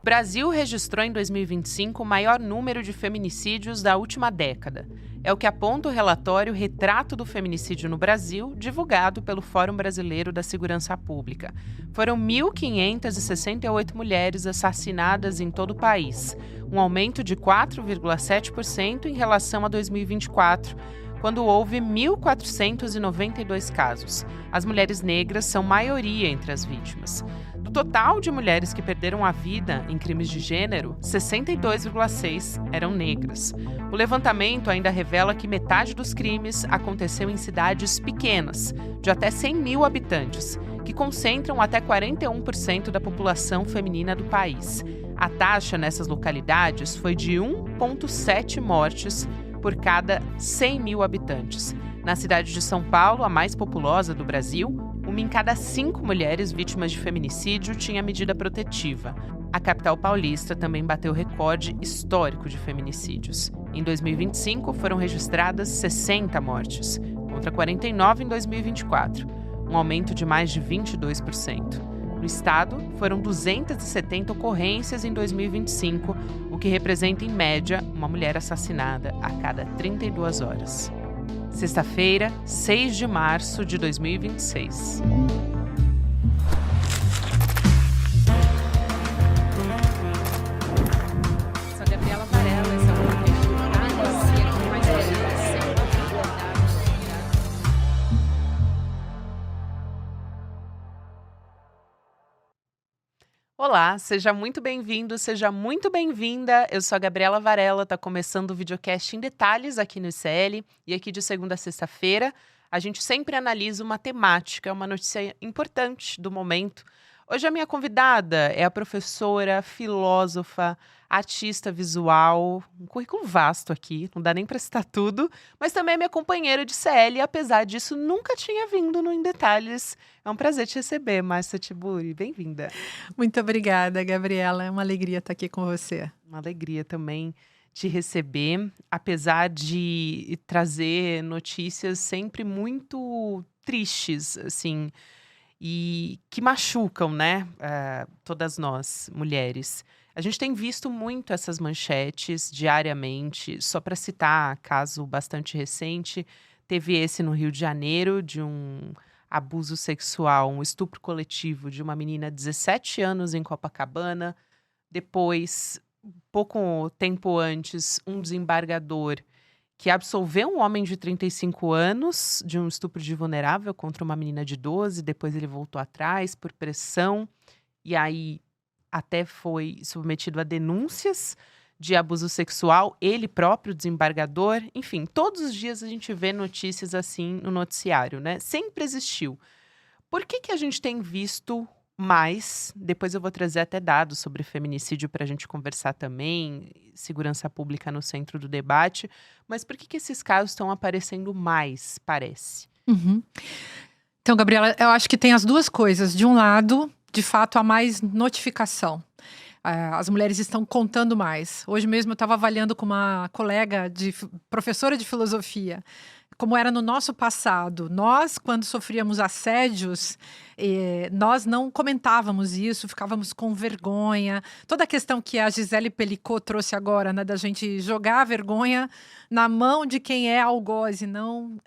O Brasil registrou em 2025 o maior número de feminicídios da última década. É o que aponta o relatório Retrato do Feminicídio no Brasil, divulgado pelo Fórum Brasileiro da Segurança Pública. Foram 1.568 mulheres assassinadas em todo o país, um aumento de 4,7% em relação a 2024, quando houve 1.492 casos. As mulheres negras são maioria entre as vítimas. Do total de mulheres que perderam a vida em crimes de gênero, 62,6% eram negras. O levantamento ainda revela que metade dos crimes aconteceu em cidades pequenas, de até 100 mil habitantes, que concentram até 41% da população feminina do país. A taxa nessas localidades foi de 1,7 mortes por cada 100 mil habitantes. Na cidade de São Paulo, a mais populosa do Brasil, 1 em cada 5 mulheres vítimas de feminicídio tinha medida protetiva. A capital paulista também bateu recorde histórico de feminicídios. Em 2025, foram registradas 60 mortes, contra 49 em 2024, um aumento de mais de 22%. No estado, foram 270 ocorrências em 2025, o que representa, em média, uma mulher assassinada a cada 32 horas. Sexta-feira, 6 de março de 2026. Sou a Gabriela Varela, esse é o podcast Detalhes, e aqui mais Olá, seja muito bem-vindo, seja muito bem-vinda. Eu sou a Gabriela Varela, tá começando o videocast em detalhes aqui no ICL. E aqui de segunda a sexta-feira, a gente sempre analisa uma temática, uma notícia importante do momento. Hoje a minha convidada é a professora, filósofa, artista visual, um currículo vasto aqui, não dá nem para citar tudo, mas também é minha companheira de CL e apesar disso nunca tinha vindo no Em Detalhes. É um prazer te receber, Márcia Tiburi, bem-vinda. Muito obrigada, Gabriela, é uma alegria estar aqui com você. Uma alegria também te receber, apesar de trazer notícias sempre muito tristes, assim, e que machucam, né, todas nós, mulheres. A gente tem visto muito essas manchetes diariamente. Só para citar caso bastante recente, teve esse no Rio de Janeiro, de um abuso sexual, um estupro coletivo de uma menina de 17 anos em Copacabana. Depois, pouco tempo antes, um desembargador que absolveu um homem de 35 anos de um estupro de vulnerável contra uma menina de 12. Depois ele voltou atrás por pressão e aí até foi submetido a denúncias de abuso sexual, ele próprio, desembargador. Enfim, todos os dias a gente vê notícias assim no noticiário, né? Sempre existiu. Por que a gente tem visto mais? Depois eu vou trazer até dados sobre feminicídio para a gente conversar também, segurança pública no centro do debate. Mas por que esses casos estão aparecendo mais, parece? Uhum. Então, Gabriela, eu acho que tem as duas coisas. De um lado, de fato, há mais notificação. As mulheres estão contando mais. Hoje mesmo eu estava avaliando com uma colega, professora de filosofia, como era no nosso passado. Nós, quando sofríamos assédios, nós não comentávamos isso, ficávamos com vergonha. Toda a questão que a Gisele Pelicot trouxe agora, né, da gente jogar a vergonha na mão de quem é algoz e não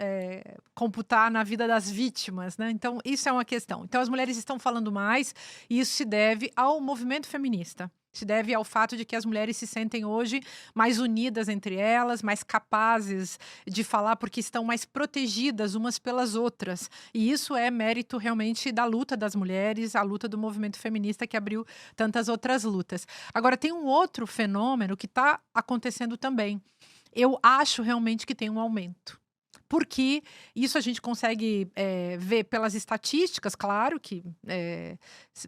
computar na vida das vítimas, né? Então, isso é uma questão. Então, as mulheres estão falando mais e isso se deve ao movimento feminista. Se deve ao fato de que as mulheres se sentem hoje mais unidas entre elas, mais capazes de falar porque estão mais protegidas umas pelas outras. E isso é mérito realmente da luta das mulheres, a luta do movimento feminista que abriu tantas outras lutas. Agora, tem um outro fenômeno que está acontecendo também. Eu acho realmente que tem um aumento. Porque isso a gente consegue ver pelas estatísticas, claro que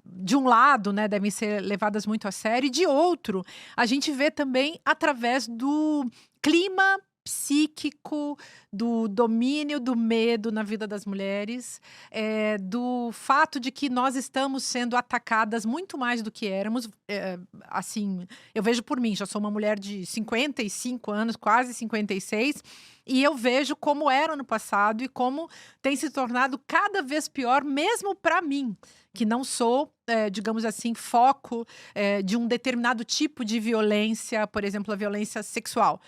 de um lado, né, devem ser levadas muito a sério, e de outro, a gente vê também através do clima psíquico, do domínio do medo na vida das mulheres, do fato de que nós estamos sendo atacadas muito mais do que éramos. Assim, eu vejo por mim, já sou uma mulher de 55 anos, quase 56, e eu vejo como era no passado e como tem se tornado cada vez pior, mesmo para mim, que não sou, digamos assim, foco de um determinado tipo de violência, por exemplo, a violência sexual.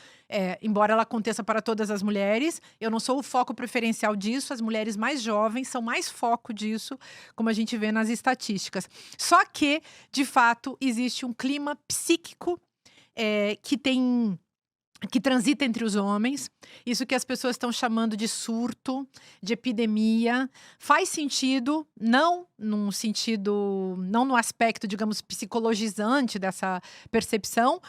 Embora ela aconteça para todas as mulheres, eu não sou o foco preferencial disso, as mulheres mais jovens são mais foco disso, como a gente vê nas estatísticas. Só que, de fato, existe um clima psíquico que transita entre os homens, isso que as pessoas estão chamando de surto, de epidemia, faz sentido, não no aspecto, digamos, psicologizante dessa percepção,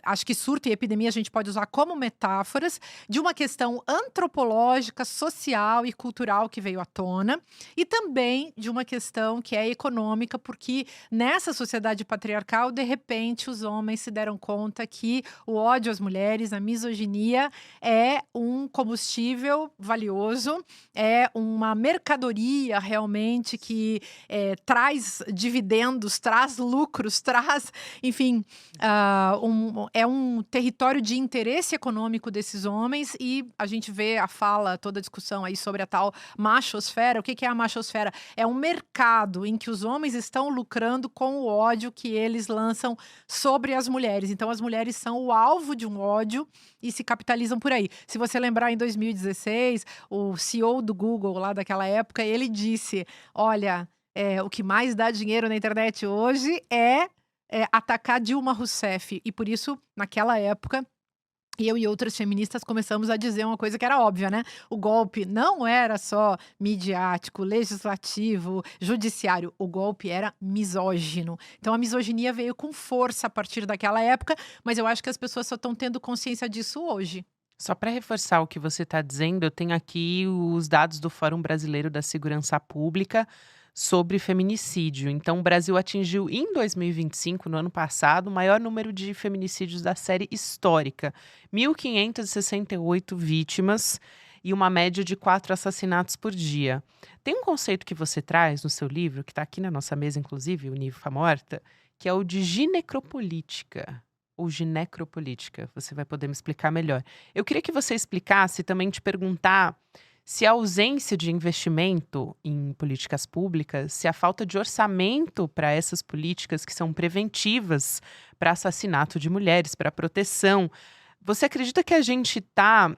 acho que surto e epidemia a gente pode usar como metáforas de uma questão antropológica, social e cultural que veio à tona, e também de uma questão que é econômica, porque nessa sociedade patriarcal, de repente, os homens se deram conta que o ódio às mulheres, a misoginia é um combustível valioso, é uma mercadoria realmente que traz dividendos, traz lucros, traz, enfim, é um território de interesse econômico desses homens, e a gente vê a fala, toda a discussão aí sobre a tal machosfera. O que é a machosfera? É um mercado em que os homens estão lucrando com o ódio que eles lançam sobre as mulheres. Então as mulheres são o alvo de um ódio e se capitalizam por aí. Se você lembrar, em 2016, o CEO do Google lá daquela época, ele disse: olha, o que mais dá dinheiro na internet hoje é atacar Dilma Rousseff. E por isso, naquela época, eu e outras feministas começamos a dizer uma coisa que era óbvia, né? O golpe não era só midiático, legislativo, judiciário. O golpe era misógino. Então a misoginia veio com força a partir daquela época, mas eu acho que as pessoas só estão tendo consciência disso hoje. Só para reforçar o que você está dizendo, eu tenho aqui os dados do Fórum Brasileiro da Segurança Pública sobre feminicídio. Então, o Brasil atingiu em 2025, no ano passado, o maior número de feminicídios da série histórica: 1.568 vítimas e uma média de 4 assassinatos por dia. Tem um conceito que você traz no seu livro, que está aqui na nossa mesa, inclusive, o Nifa Morta, que é o de ginecropolítica. Ou ginecropolítica, você vai poder me explicar melhor. Eu queria que você explicasse, também te perguntar se a ausência de investimento em políticas públicas, se a falta de orçamento para essas políticas que são preventivas para assassinato de mulheres, para proteção, você acredita que a gente está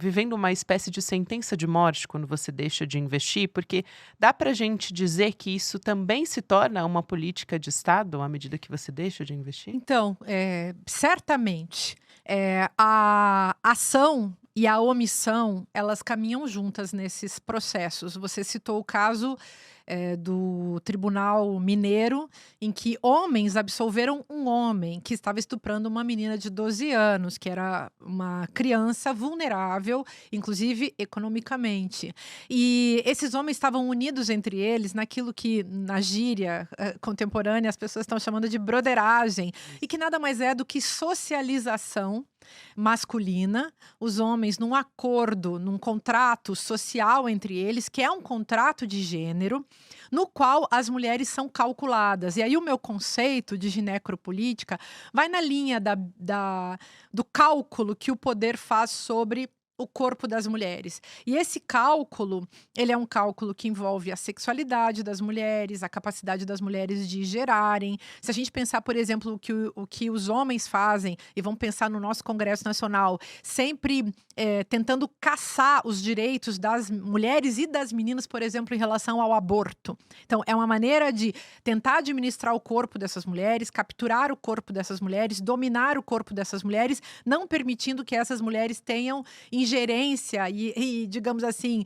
vivendo uma espécie de sentença de morte quando você deixa de investir? Porque dá para a gente dizer que isso também se torna uma política de Estado à medida que você deixa de investir? Então, certamente, a ação e a omissão, elas caminham juntas nesses processos. Você citou o caso do Tribunal Mineiro, em que homens absolveram um homem que estava estuprando uma menina de 12 anos, que era uma criança vulnerável, inclusive economicamente. E esses homens estavam unidos entre eles naquilo que, na gíria contemporânea, as pessoas estão chamando de broderagem, e que nada mais é do que socialização masculina, os homens num acordo, num contrato social entre eles, que é um contrato de gênero, no qual as mulheres são calculadas. E aí o meu conceito de ginecropolítica vai na linha do cálculo que o poder faz sobre o corpo das mulheres. E esse cálculo, ele é um cálculo que envolve a sexualidade das mulheres, a capacidade das mulheres de gerarem. Se a gente pensar, por exemplo, o que os homens fazem, e vamos pensar no nosso Congresso Nacional, sempre tentando caçar os direitos das mulheres e das meninas, por exemplo, em relação ao aborto. Então, é uma maneira de tentar administrar o corpo dessas mulheres, capturar o corpo dessas mulheres, dominar o corpo dessas mulheres, não permitindo que essas mulheres tenham ingerência e digamos assim,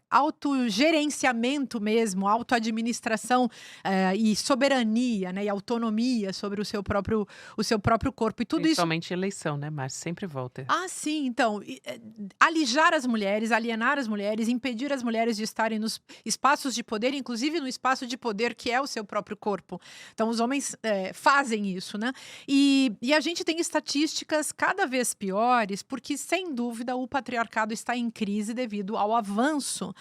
autogerenciamento mesmo, autoadministração e soberania, né, e autonomia sobre o seu próprio corpo. E tudo isso. Principalmente eleição, né, Márcia? Sempre volta. Ah, sim. Então, alijar as mulheres, alienar as mulheres, impedir as mulheres de estarem nos espaços de poder, inclusive no espaço de poder que é o seu próprio corpo. Então, os homens fazem isso, né? E a gente tem estatísticas cada vez piores, porque, sem dúvida, o patriarcado está em crise devido ao avanço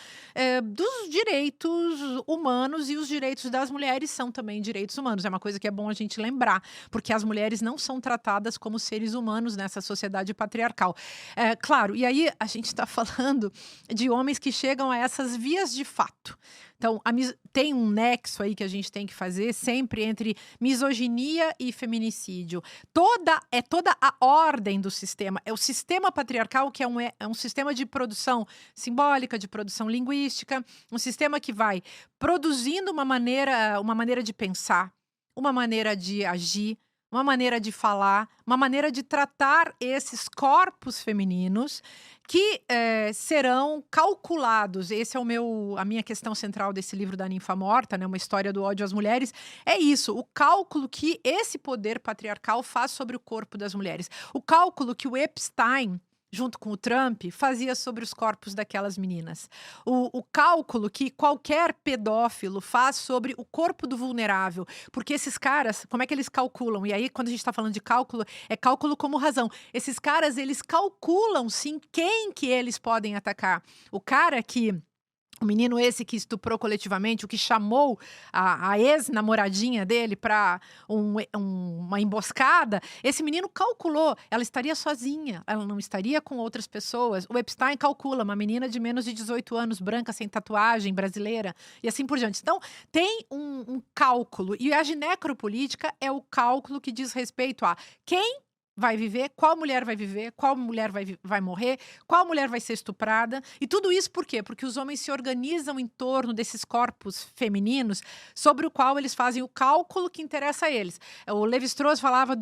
dos direitos humanos, e os direitos das mulheres são também direitos humanos. É uma coisa que é bom a gente lembrar, porque as mulheres não são tratadas como seres humanos nessa sociedade patriarcal. Claro, e aí a gente está falando de homens que chegam a essas vias de fato. Então, tem um nexo aí que a gente tem que fazer sempre entre misoginia e feminicídio. Toda a ordem do sistema. É o sistema patriarcal, que é um sistema de produção simbólica, de produção linguística, um sistema que vai produzindo uma maneira de pensar, uma maneira de agir, uma maneira de falar, uma maneira de tratar esses corpos femininos que serão calculados. Esse é a minha questão central desse livro da Ninfa Morta, né? Uma história do ódio às mulheres. É isso, o cálculo que esse poder patriarcal faz sobre o corpo das mulheres. O cálculo que o Epstein, junto com o Trump, fazia sobre os corpos daquelas meninas. O cálculo que qualquer pedófilo faz sobre o corpo do vulnerável. Porque esses caras, como é que eles calculam? E aí, quando a gente está falando de cálculo, é cálculo como razão. Esses caras, eles calculam, sim, quem que eles podem atacar. O menino esse que estuprou coletivamente, o que chamou a ex-namoradinha dele para uma emboscada, esse menino calculou, ela estaria sozinha, ela não estaria com outras pessoas. O Epstein calcula, uma menina de menos de 18 anos, branca, sem tatuagem, brasileira, e assim por diante. Então, tem um cálculo, e a ginecropolítica é o cálculo que diz respeito a quem vai viver, qual mulher vai morrer, qual mulher vai ser estuprada. E tudo isso por quê? Porque os homens se organizam em torno desses corpos femininos sobre o qual eles fazem o cálculo que interessa a eles. O Lévi-Strauss falava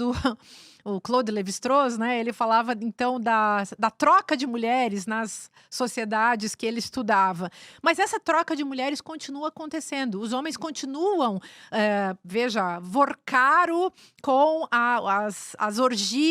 o Claude Lévi-Strauss, né? Ele falava então da troca de mulheres nas sociedades que ele estudava. Mas essa troca de mulheres continua acontecendo. Os homens continuam, Vorcaro com as orgias.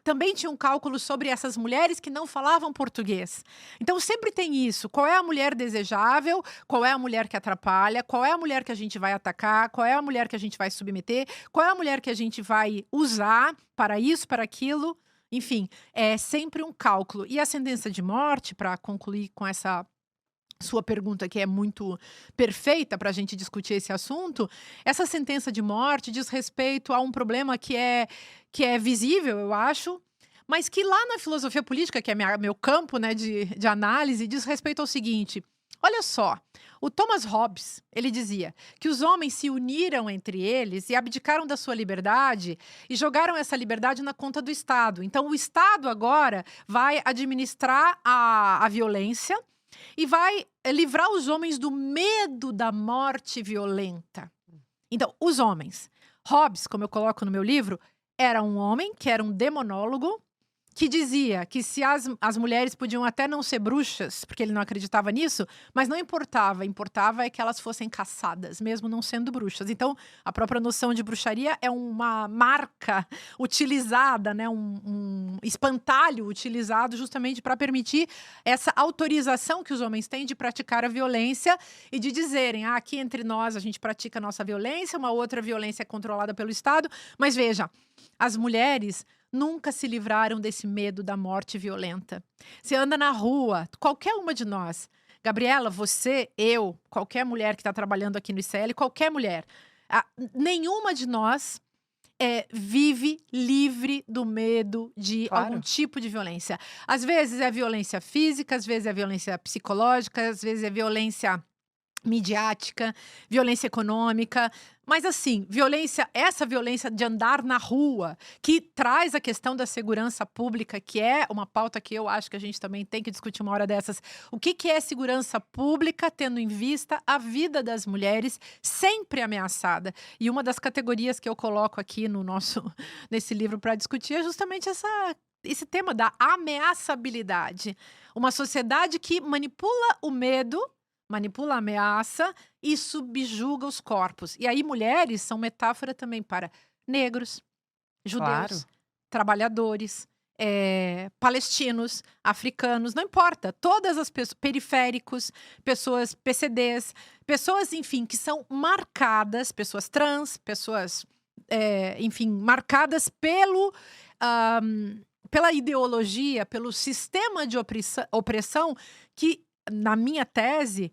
Também tinha um cálculo sobre essas mulheres que não falavam português. Então sempre tem isso. Qual é a mulher desejável? Qual é a mulher que atrapalha? Qual é a mulher que a gente vai atacar? Qual é a mulher que a gente vai submeter? Qual é a mulher que a gente vai usar para isso, para aquilo? Enfim, é sempre um cálculo. E a sentença de morte, para concluir com essa sua pergunta, que é muito perfeita para a gente discutir esse assunto, essa sentença de morte diz respeito a um problema que é visível, eu acho, mas que lá na filosofia política, que é meu campo, né, de análise, diz respeito ao seguinte: olha só, o Thomas Hobbes, ele dizia que os homens se uniram entre eles e abdicaram da sua liberdade e jogaram essa liberdade na conta do Estado. Então, o Estado agora vai administrar a violência e vai livrar os homens do medo da morte violenta. Então, os homens. Hobbes, como eu coloco no meu livro, era um homem que era um demonólogo, que dizia que se as mulheres podiam até não ser bruxas, porque ele não acreditava nisso, mas não importava. Importava é que elas fossem caçadas, mesmo não sendo bruxas. Então, a própria noção de bruxaria é uma marca utilizada, né, um espantalho utilizado justamente para permitir essa autorização que os homens têm de praticar a violência e de dizerem, aqui entre nós a gente pratica a nossa violência, uma outra violência é controlada pelo Estado. Mas veja, as mulheres nunca se livraram desse medo da morte violenta. Você anda na rua, qualquer uma de nós, Gabriela, você, eu, qualquer mulher que está trabalhando aqui no ICL, qualquer mulher, nenhuma de nós vive livre do medo de algum tipo de violência. Às vezes é violência física, às vezes é violência psicológica, às vezes é violência midiática, violência econômica, mas assim, essa violência de andar na rua, que traz a questão da segurança pública, que é uma pauta que eu acho que a gente também tem que discutir uma hora dessas. O que é segurança pública, tendo em vista a vida das mulheres sempre ameaçada? E uma das categorias que eu coloco aqui nesse livro para discutir é justamente esse tema da ameaçabilidade. Uma sociedade que manipula o medo, manipula a ameaça e subjuga os corpos. E aí mulheres são metáfora também para negros, judeus, trabalhadores, palestinos, africanos, não importa. Todas as pessoas, periféricos, pessoas PCDs, pessoas, enfim, que são marcadas, pessoas trans, pessoas, enfim, marcadas pela ideologia, pelo sistema de opressão que na minha tese,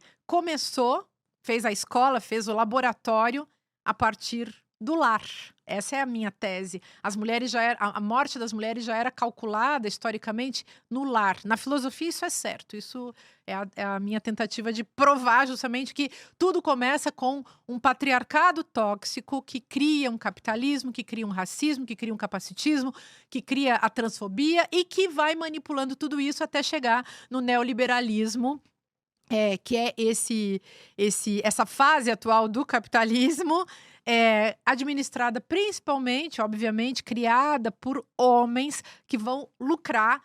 fez a escola, fez o laboratório a partir do lar. Essa é a minha tese. A morte das mulheres já era calculada historicamente no lar. Na filosofia isso é certo. Isso é a minha tentativa de provar justamente que tudo começa com um patriarcado tóxico que cria um capitalismo, que cria um racismo, que cria um capacitismo, que cria a transfobia e que vai manipulando tudo isso até chegar no neoliberalismo, que é essa fase atual do capitalismo, administrada principalmente, obviamente, criada por homens que vão lucrar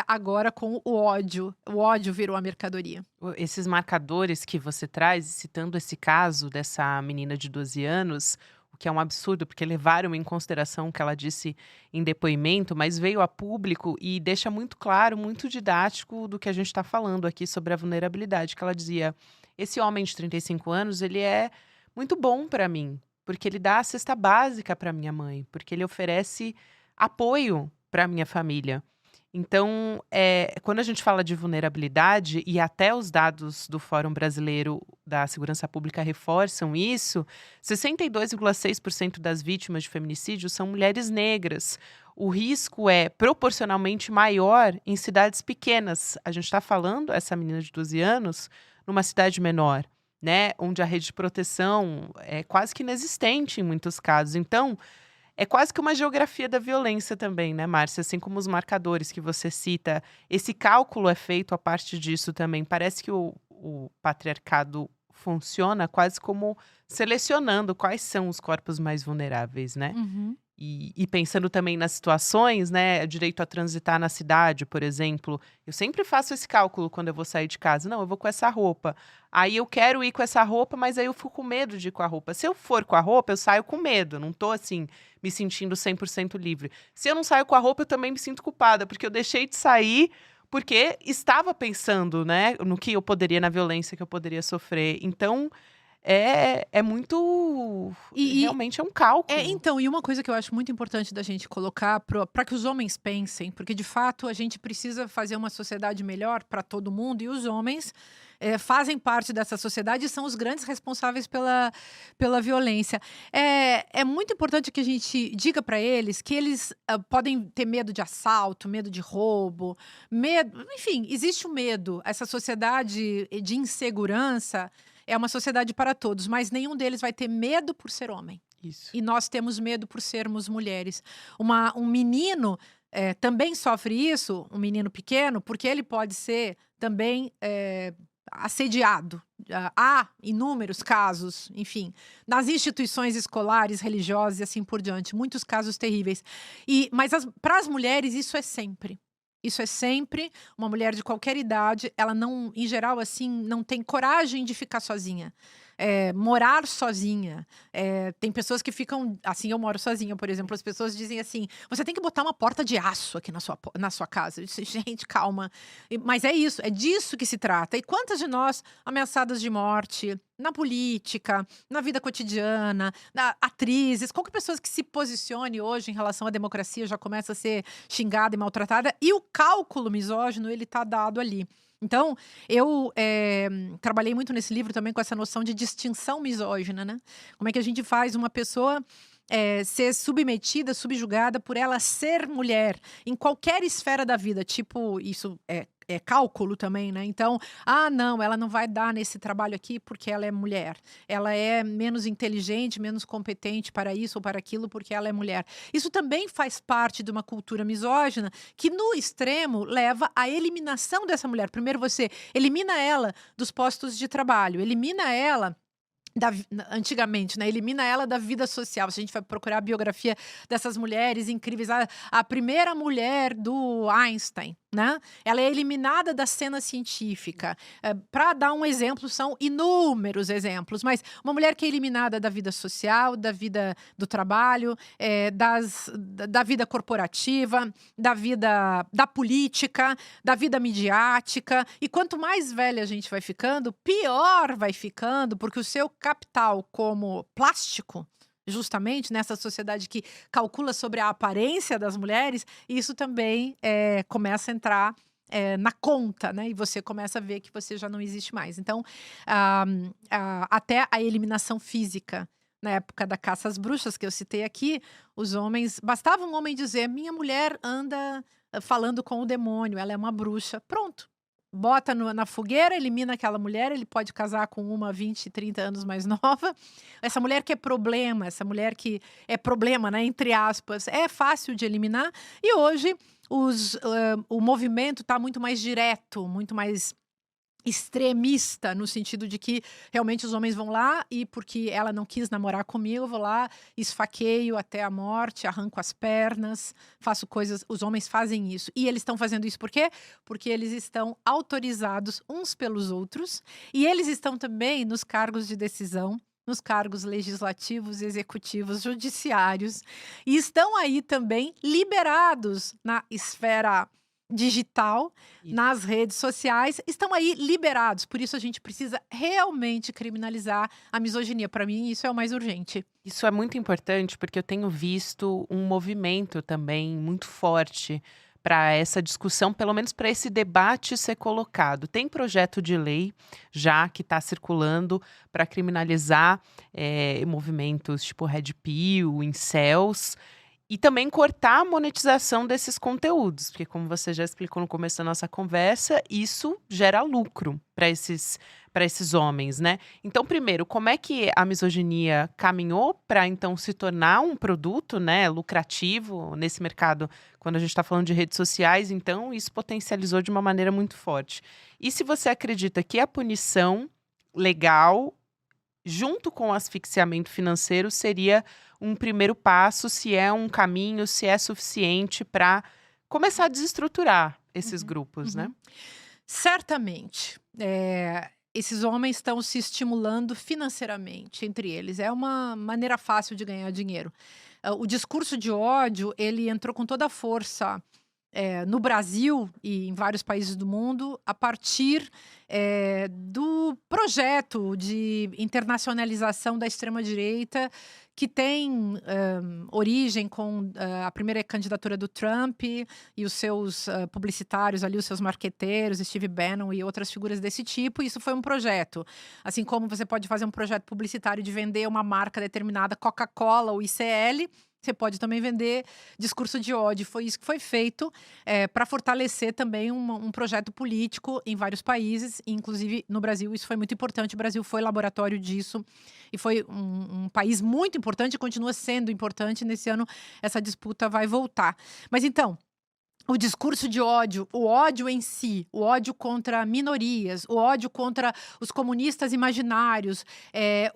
agora com o ódio. O ódio virou a mercadoria. Esses marcadores que você traz, citando esse caso dessa menina de 12 anos, o que é um absurdo, porque levaram em consideração o que ela disse em depoimento, mas veio a público e deixa muito claro, muito didático do que a gente está falando aqui sobre a vulnerabilidade, que ela dizia: esse homem de 35 anos, ele é muito bom para mim, porque ele dá a cesta básica para minha mãe, porque ele oferece apoio para minha família. Então, quando a gente fala de vulnerabilidade, e até os dados do Fórum Brasileiro da Segurança Pública reforçam isso, 62,6% das vítimas de feminicídio são mulheres negras. O risco é proporcionalmente maior em cidades pequenas. A gente está falando, essa menina de 12 anos, numa cidade menor, né, onde a rede de proteção é quase que inexistente em muitos casos. Então, é quase que uma geografia da violência também, né, Márcia? Assim como os marcadores que você cita, esse cálculo é feito a partir disso também. Parece que o patriarcado funciona quase como selecionando quais são os corpos mais vulneráveis, né? Uhum. E pensando também nas situações, né, direito a transitar na cidade, por exemplo, eu sempre faço esse cálculo quando eu vou sair de casa. Não, eu vou com essa roupa. Aí eu quero ir com essa roupa, mas aí eu fico com medo de ir com a roupa. Se eu for com a roupa, eu saio com medo, não tô assim, me sentindo 100% livre. Se eu não saio com a roupa, eu também me sinto culpada, porque eu deixei de sair porque estava pensando, né, no que eu poderia, na violência que eu poderia sofrer. Então, é muito. Realmente é um cálculo. Então, e uma coisa que eu acho muito importante da gente colocar para que os homens pensem, porque de fato a gente precisa fazer uma sociedade melhor para todo mundo, e os homens fazem parte dessa sociedade e são os grandes responsáveis pela violência. É muito importante que a gente diga para eles que eles podem ter medo de assalto, medo de roubo, medo. Enfim, existe o medo. Essa sociedade de insegurança é uma sociedade para todos, mas nenhum deles vai ter medo por ser homem. Isso. E nós temos medo por sermos mulheres. Um menino também sofre isso, um menino pequeno, porque ele pode ser também assediado. Há inúmeros casos, enfim, nas instituições escolares, religiosas e assim por diante. Muitos casos terríveis. Mas para as mulheres isso é sempre. Isso é sempre. Uma mulher de qualquer idade, ela não, em geral, assim, não tem coragem de ficar sozinha. Morar sozinha. Tem pessoas que ficam. Assim, eu moro sozinha, por exemplo. As pessoas dizem assim: você tem que botar uma porta de aço aqui na sua casa. Eu disse: gente, calma. Mas é isso, é disso que se trata. E quantas de nós ameaçadas de morte, na política, na vida cotidiana, atrizes, qualquer pessoa que se posicione hoje em relação à democracia já começa a ser xingada e maltratada. E o cálculo misógino, ele tá dado ali. Então, eu trabalhei muito nesse livro também com essa noção de distinção misógina, né? Como é que a gente faz uma pessoa ser submetida, subjugada por ela ser mulher em qualquer esfera da vida. Tipo, isso é cálculo também, né? Então, não, ela não vai dar nesse trabalho aqui porque ela é mulher. Ela é menos inteligente, menos competente para isso ou para aquilo porque ela é mulher. Isso também faz parte de uma cultura misógina que, no extremo, leva à eliminação dessa mulher. Primeiro você elimina ela dos postos de trabalho, elimina ela antigamente, né? Elimina ela da vida social. Se a gente vai procurar a biografia dessas mulheres incríveis, a primeira mulher do Einstein, né? Ela é eliminada da cena científica. Para dar um exemplo, são inúmeros exemplos, mas uma mulher que é eliminada da vida social, da vida do trabalho, da vida corporativa, da vida da política, da vida midiática. E quanto mais velha a gente vai ficando, pior vai ficando, porque o seu capital como plástico, justamente nessa sociedade que calcula sobre a aparência das mulheres, isso também começa a entrar na conta, né? E você começa a ver que você já não existe mais. Então, ah, até a eliminação física. Na época da caça às bruxas, que eu citei aqui, os homens. Bastava um homem dizer: minha mulher anda falando com o demônio, ela é uma bruxa. Pronto. Bota na fogueira, elimina aquela mulher, ele pode casar com uma 20, 30 anos mais nova. Essa mulher que é problema, essa mulher que é problema, né? Entre aspas, é fácil de eliminar. E hoje o movimento está muito mais direto, muito mais extremista, no sentido de que realmente os homens vão lá e porque ela não quis namorar comigo, eu vou lá, esfaqueio até a morte, arranco as pernas, faço coisas. Os homens fazem isso. E eles estão fazendo isso por quê? Porque eles estão autorizados uns pelos outros e eles estão também nos cargos de decisão, nos cargos legislativos, executivos, judiciários, e estão aí também liberados na esfera digital, Isso. nas redes sociais, estão aí liberados. Por isso a gente precisa realmente criminalizar a misoginia. Para mim, isso é o mais urgente. Isso é muito importante, porque eu tenho visto um movimento também muito forte para essa discussão, pelo menos para esse debate ser colocado. Tem projeto de lei já que está circulando para criminalizar movimentos tipo Red Pill, incels, e também cortar a monetização desses conteúdos, porque como você já explicou no começo da nossa conversa, isso gera lucro para esses homens, né? Então, primeiro, como é que a misoginia caminhou para então se tornar um produto, né, lucrativo nesse mercado? Quando a gente está falando de redes sociais, então isso potencializou de uma maneira muito forte. E se você acredita que a punição legal, junto com o asfixiamento financeiro, seria um primeiro passo, se é um caminho, se é suficiente para começar a desestruturar esses grupos, né? Certamente. Esses homens estão se estimulando financeiramente entre eles. É uma maneira fácil de ganhar dinheiro. O discurso de ódio, ele entrou com toda a força no Brasil e em vários países do mundo, a partir do projeto de internacionalização da extrema-direita, que tem origem com a primeira candidatura do Trump e os seus publicitários ali, os seus marqueteiros, Steve Bannon e outras figuras desse tipo. Isso foi um projeto. Assim como você pode fazer um projeto publicitário de vender uma marca determinada, Coca-Cola ou ICL, você pode também vender discurso de ódio. Foi isso que foi feito para fortalecer também um projeto político em vários países, inclusive no Brasil. Isso foi muito importante. O Brasil foi laboratório disso e foi um país muito importante e continua sendo importante. Nesse ano, essa disputa vai voltar. Mas então, o discurso de ódio, o ódio em si, o ódio contra minorias, o ódio contra os comunistas imaginários,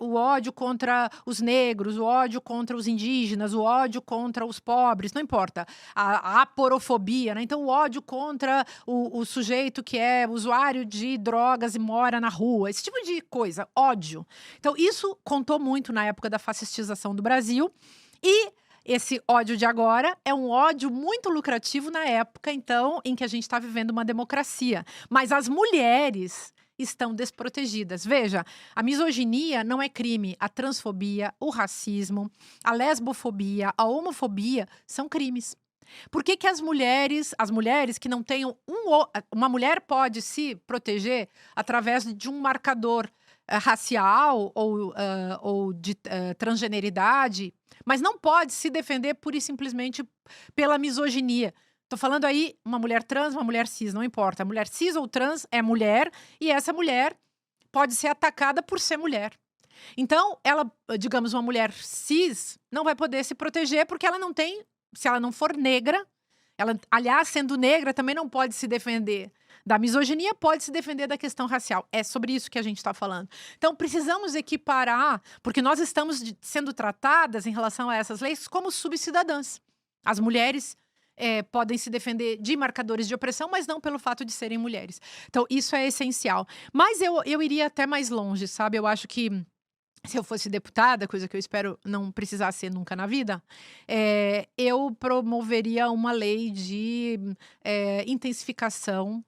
o ódio contra os negros, o ódio contra os indígenas, o ódio contra os pobres, não importa. A aporofobia, né? Então, o ódio contra o sujeito que é usuário de drogas e mora na rua, esse tipo de coisa, ódio. Então, isso contou muito na época da fascistização do Brasil e esse ódio de agora é um ódio muito lucrativo na época, então, em que a gente está vivendo uma democracia. Mas as mulheres estão desprotegidas. Veja, a misoginia não é crime. A transfobia, o racismo, a lesbofobia, a homofobia são crimes. Por que as mulheres que não tenham uma mulher pode se proteger através de um marcador racial ou de transgeneridade, mas não pode se defender pura e simplesmente pela misoginia. Tô falando aí uma mulher trans, uma mulher cis, não importa. Mulher cis ou trans é mulher e essa mulher pode ser atacada por ser mulher. Então, ela, digamos, uma mulher cis não vai poder se proteger porque ela não tem, se ela não for negra, ela, aliás, sendo negra, também não pode se defender da misoginia, pode se defender da questão racial. É sobre isso que a gente está falando. Então, precisamos equiparar, porque nós estamos sendo tratadas em relação a essas leis como subcidadãs. As mulheres podem se defender de marcadores de opressão, mas não pelo fato de serem mulheres. Então, isso é essencial. Mas eu iria até mais longe, sabe? Eu acho que se eu fosse deputada, coisa que eu espero não precisar ser nunca na vida, eu promoveria uma lei de intensificação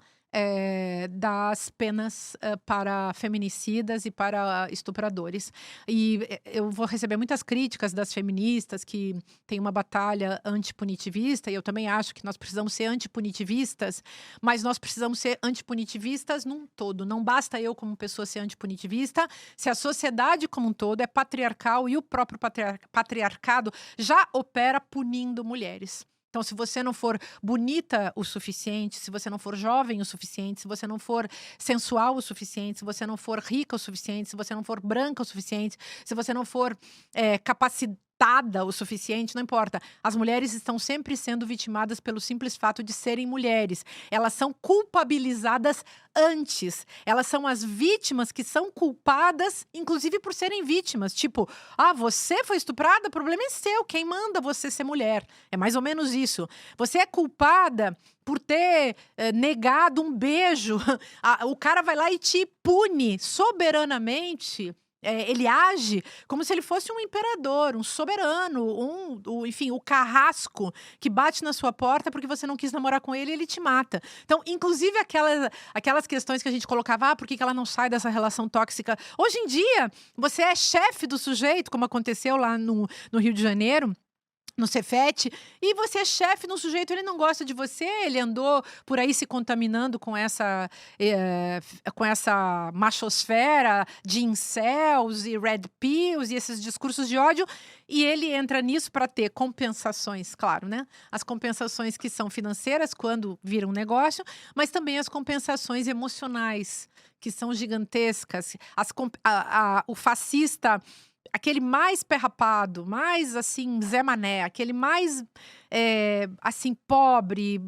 das penas para feminicidas e para estupradores. E eu vou receber muitas críticas das feministas que têm uma batalha antipunitivista, e eu também acho que nós precisamos ser antipunitivistas, mas nós precisamos ser antipunitivistas num todo. Não basta eu, como pessoa, ser antipunitivista, se a sociedade como um todo é patriarcal e o próprio patriarcado já opera punindo mulheres. Então, se você não for bonita o suficiente, se você não for jovem o suficiente, se você não for sensual o suficiente, se você não for rica o suficiente, se você não for branca o suficiente, se você não for capacitada o suficiente, não importa. As mulheres estão sempre sendo vitimadas pelo simples fato de serem mulheres. Elas são culpabilizadas antes. Elas são as vítimas que são culpadas, inclusive por serem vítimas. Tipo, você foi estuprada, o problema é seu. Quem manda você ser mulher? É mais ou menos isso. Você é culpada por ter negado um beijo. O cara vai lá e te pune soberanamente. Ele age como se ele fosse um imperador, um soberano, enfim, o carrasco que bate na sua porta porque você não quis namorar com ele e ele te mata. Então, inclusive aquelas questões que a gente colocava, por que ela não sai dessa relação tóxica? Hoje em dia, você é chefe do sujeito, como aconteceu lá no Rio de Janeiro, no Cefet, e você é chefe de um sujeito, ele não gosta de você, ele andou por aí se contaminando com essa machosfera de incels e red pills e esses discursos de ódio, e ele entra nisso para ter compensações, claro, né? As compensações que são financeiras quando vira um negócio, mas também as compensações emocionais, que são gigantescas. O fascista, aquele mais perrapado, mais assim, Zé Mané, aquele mais assim, pobre,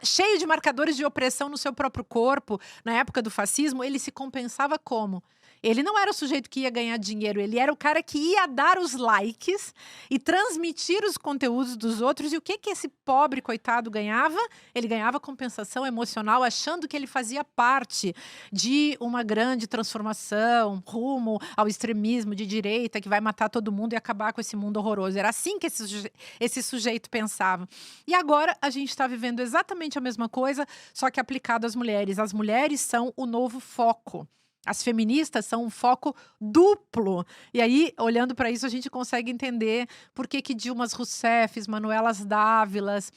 cheio de marcadores de opressão no seu próprio corpo, na época do fascismo, ele se compensava como? Ele não era o sujeito que ia ganhar dinheiro, ele era o cara que ia dar os likes e transmitir os conteúdos dos outros. E o que esse pobre coitado ganhava? Ele ganhava compensação emocional, achando que ele fazia parte de uma grande transformação rumo ao extremismo de direita que vai matar todo mundo e acabar com esse mundo horroroso. Era assim que esse sujeito pensava. E agora a gente está vivendo exatamente a mesma coisa, só que aplicado às mulheres. As mulheres são o novo foco. As feministas são um foco duplo. E aí, olhando para isso, a gente consegue entender por que Dilmas Rousseffs, Manuelas Dávilas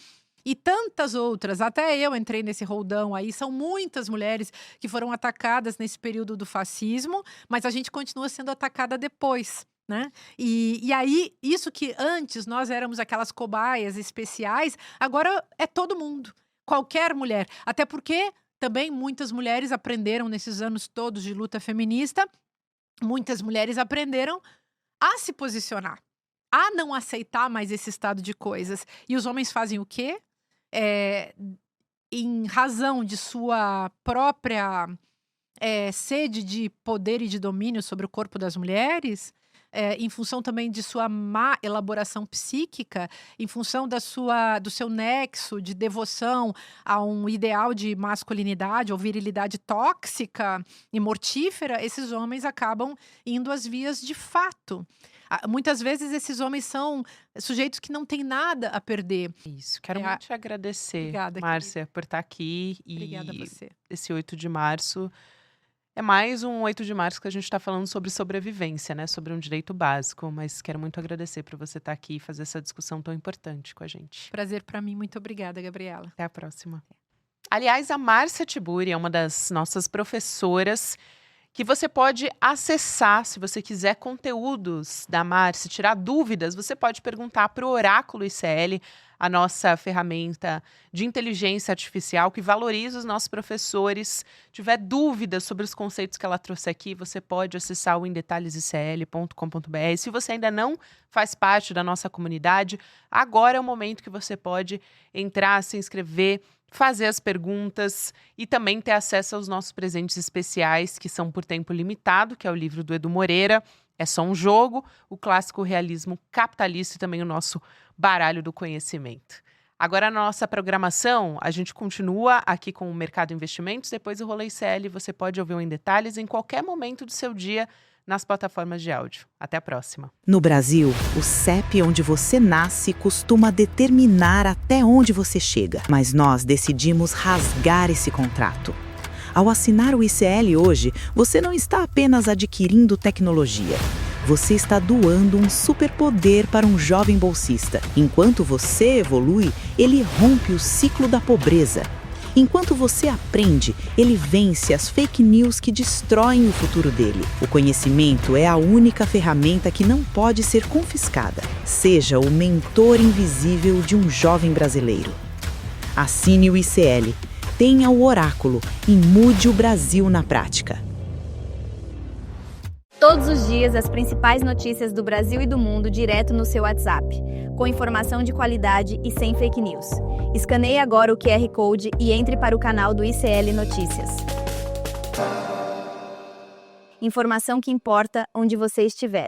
e tantas outras, até eu entrei nesse roldão aí, são muitas mulheres que foram atacadas nesse período do fascismo, mas a gente continua sendo atacada depois, né? E aí, isso que antes nós éramos aquelas cobaias especiais, agora é todo mundo, qualquer mulher. Até porque também muitas mulheres aprenderam nesses anos todos de luta feminista, muitas mulheres aprenderam a se posicionar, a não aceitar mais esse estado de coisas. E os homens fazem o quê? Em razão de sua própria sede de poder e de domínio sobre o corpo das mulheres, em função também de sua má elaboração psíquica, em função do seu nexo de devoção a um ideal de masculinidade ou virilidade tóxica e mortífera, esses homens acabam indo às vias de fato. Muitas vezes esses homens são sujeitos que não têm nada a perder. Isso, quero muito te agradecer, Obrigada, Márcia, por estar aqui. Obrigada a E você. esse 8 de março é mais um 8 de março que a gente está falando sobre sobrevivência, né? Sobre um direito básico. Mas quero muito agradecer por você estar aqui e fazer essa discussão tão importante com a gente. Prazer para mim. Muito obrigada, Gabriela. Até a próxima. Aliás, a Márcia Tiburi é uma das nossas professoras que você pode acessar se você quiser conteúdos da Márcia, tirar dúvidas, você pode perguntar para o Oráculo ICL, a nossa ferramenta de inteligência artificial que valoriza os nossos professores. Tiver dúvidas sobre os conceitos que ela trouxe aqui, você pode acessar o indetalhesicl.com.br. Se você ainda não faz parte da nossa comunidade, agora é o momento que você pode entrar, se inscrever, fazer as perguntas e também ter acesso aos nossos presentes especiais, que são por tempo limitado, que é o livro do Edu Moreira, É Só um Jogo, o clássico realismo capitalista e também o nosso baralho do conhecimento. Agora, na nossa programação, a gente continua aqui com o Mercado Investimentos, depois o Rolê ICL, você pode ouvir o Em Detalhes em qualquer momento do seu dia, nas plataformas de áudio. Até a próxima. No Brasil, o CEP onde você nasce costuma determinar até onde você chega. Mas nós decidimos rasgar esse contrato. Ao assinar o ICL hoje, você não está apenas adquirindo tecnologia. Você está doando um superpoder para um jovem bolsista. Enquanto você evolui, ele rompe o ciclo da pobreza. Enquanto você aprende, ele vence as fake news que destroem o futuro dele. O conhecimento é a única ferramenta que não pode ser confiscada. Seja o mentor invisível de um jovem brasileiro. Assine o ICL, tenha o oráculo e mude o Brasil na prática. Todos os dias, as principais notícias do Brasil e do mundo direto no seu WhatsApp, com informação de qualidade e sem fake news. Escaneie agora o QR Code e entre para o canal do ICL Notícias. Informação que importa onde você estiver.